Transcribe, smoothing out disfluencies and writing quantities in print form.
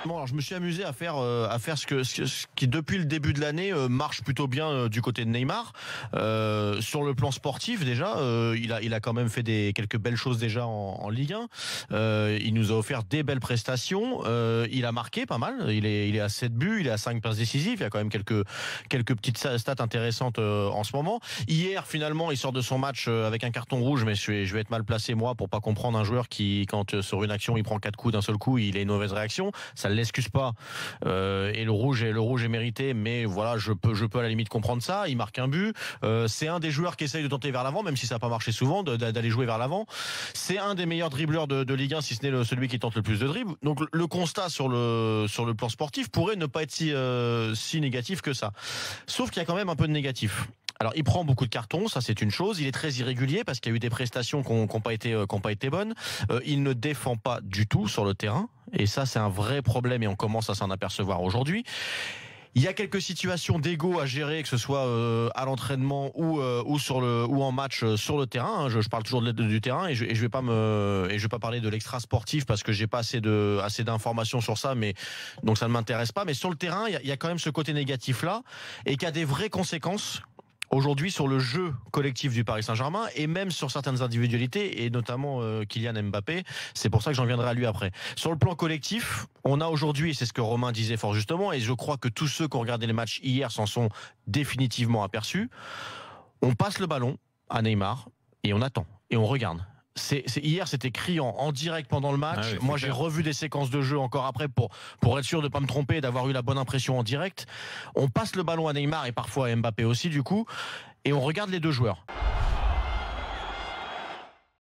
Exactement. Alors je me suis amusé à faire ce qui depuis le début de l'année marche plutôt bien du côté de Neymar. Sur le plan sportif déjà, il a quand même fait quelques belles choses déjà en Ligue 1. Il nous a offert des belles prestations. Il a marqué pas mal. Il est à 7 buts, il est à 5 passes décisives. Il y a quand même quelques petites stats intéressantes en ce moment. Hier finalement, il sort de son match avec un carton rouge, mais je vais être mal placé moi pour pas comprendre un joueur qui, quand sur une action il prend 4 coups d'un seul coup, il a une mauvaise réaction. Ça ne l'excuse pas. Et le rouge est mérité, mais voilà, je peux à la limite comprendre ça. Il marque un but. C'est un des joueurs qui essaye de tenter vers l'avant, même si ça n'a pas marché souvent, d'aller jouer vers l'avant. C'est un des meilleurs dribbleurs de Ligue 1, si ce n'est celui qui tente le plus de dribbles. Donc le constat sur le plan sportif pourrait ne pas être si négatif que ça. Sauf qu'il y a quand même un peu de négatif. Alors, il prend beaucoup de cartons, ça c'est une chose. Il est très irrégulier parce qu'il y a eu des prestations qui n'ont pas été bonnes. Il ne défend pas du tout sur le terrain. Et ça, c'est un vrai problème et on commence à s'en apercevoir aujourd'hui. Il y a quelques situations d'ego à gérer, que ce soit à l'entraînement ou en match sur le terrain. Je parle toujours du terrain et je vais pas parler de l'extra sportif parce que j'ai pas assez d'informations sur ça, mais donc ça ne m'intéresse pas. Mais sur le terrain, il y a quand même ce côté négatif là et qui a des vraies conséquences aujourd'hui sur le jeu collectif du Paris Saint-Germain et même sur certaines individualités et notamment Kylian Mbappé. C'est pour ça que j'en viendrai à lui après. Sur le plan collectif, on a aujourd'hui, et c'est ce que Romain disait fort justement, et je crois que tous ceux qui ont regardé les matchs hier s'en sont définitivement aperçus, on passe le ballon à Neymar et on attend et on regarde. Hier, c'était criant en direct pendant le match. Moi, j'ai revu des séquences de jeu encore après pour être sûr de ne pas me tromper et d'avoir eu la bonne impression en direct. On passe le ballon à Neymar et parfois à Mbappé aussi, du coup, et on regarde les deux joueurs.